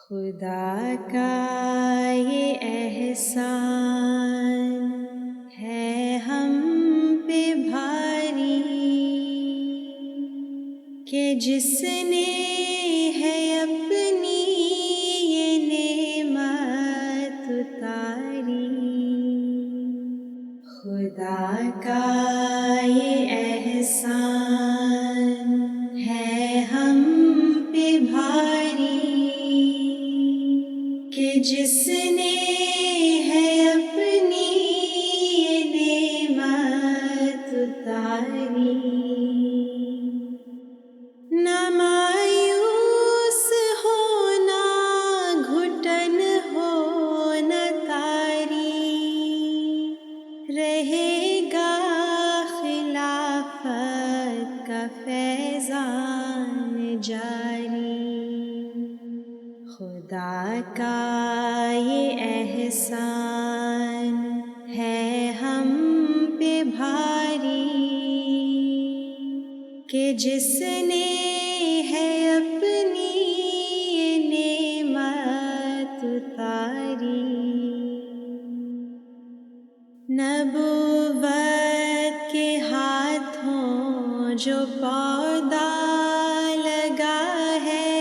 خدا کا یہ احسان ہے ہم پہ بھاری کہ جس نے ہے اپنی یہ نعمت اتاری۔ خدا کا یہ احسان ہے ہم پہ بھاری کہ جس نے ہے اپنی یہ نعمت اتاری۔ نہ مایوس ہونا گھٹن ہو نہ تاری، رہے گا خلافت کا فیضان جاری۔ خدا کا یہ احسان ہے ہم پہ بھاری کہ جس نے ہے اپنی یہ نعمت اتاری۔ نبوت کے ہاتھوں جو پودا لگا ہے،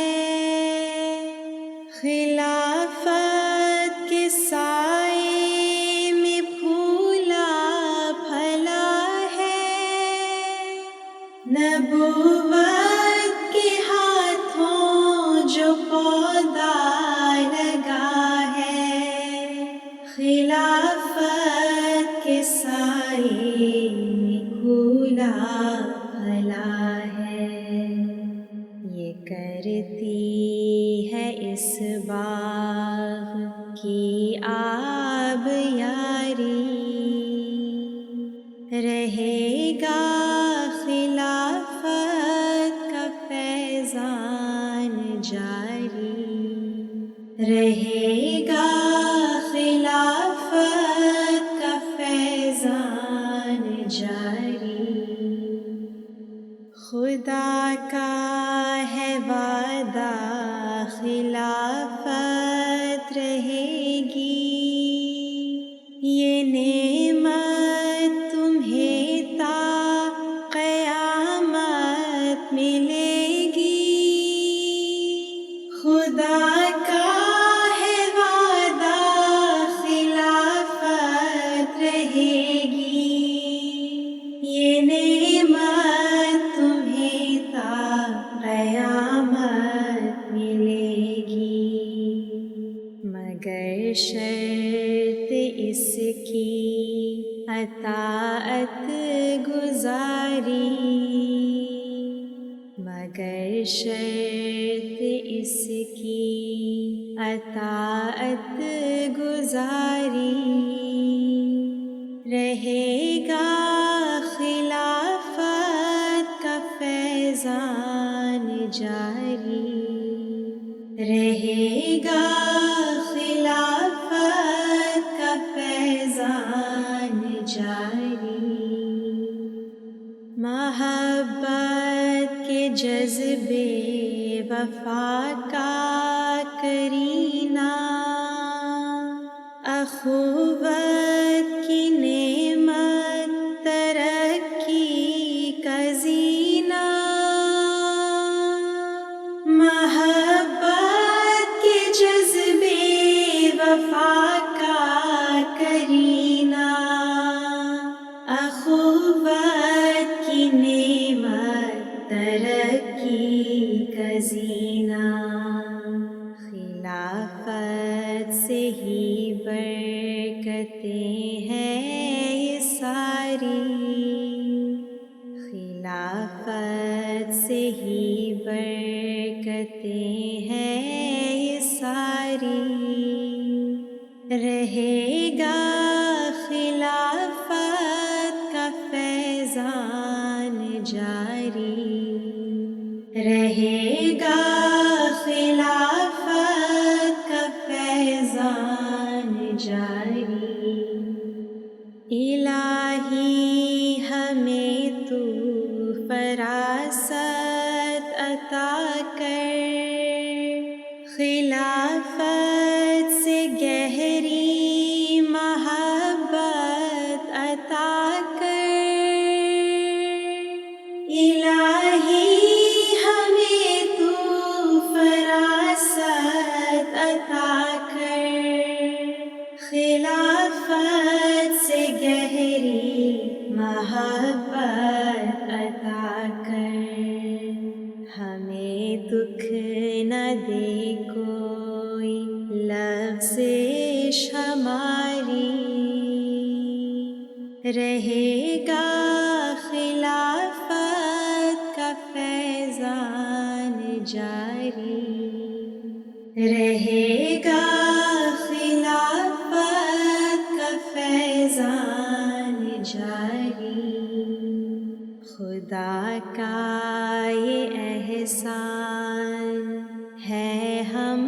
خلافت کے سائے میں پھولا پھلا ہے۔ نبوت کے ہاتھوں جو پودا لگا ہے، خلافت کے سائے میں پھولا پھلا ہے۔ یہ کرتی ہے اس باغ کی آب یاری، رہے گا خلافت کا فیضان جاری، رہے گا خلافت کا فیضان جاری۔ خدا کا ہے وعدہ خلافت رہے گی، یہ نعمت تمہیں تا قیامت ملے گی۔ خدا کا ہے وعدہ خلافت رہے گی، یہ نعمت تمہیں تا قیامت ملے گی۔ مگر شرط اس کی اطاعت گزاری، مگر شرط اس کی اطاعت گزاری، رہے گا خلافت کا فیضان جاری، رہے گا خلافت کا فیضان جاری۔ محبت کے جذبے وفا کا کرینہ، اخوت کی نعمت ترقی کا زینہ۔ محبت کے جذبے وفا کا کرینہ، اخوت کی نعمت ترقی کا زینہ۔ خلافت سے ہی برکتیں ہیں یہ ساری، خلافت سے ہی برکتیں ہیں یہ ساری، رہے گا خلافت کا فیضان جاری، رہے گا خلافت کا فیضان جاری۔ الہی ہمیں تو فراست عطا کر، خلافت الہی ہمیں تو فراست عطا کر، خلافت سے گہری محبت عطا کر، ہمیں دکھ نہ دے کوئی لفزش ہماری، رہے گا خلافت کا فیضان جاری، رہے گا خلافت کا فیضان جاری، خدا کا یہ احسان ہے ہم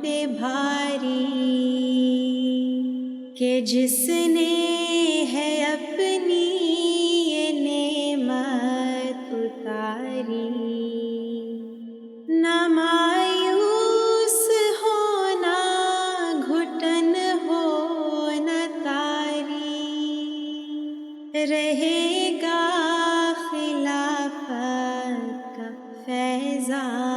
پہ بھاری کہ جس نے ہے اپنی یہ نعمت اتاری، نہ مایوس ہونا گھٹن ہو نہ تاری، رہے گا خلافت کا فیضان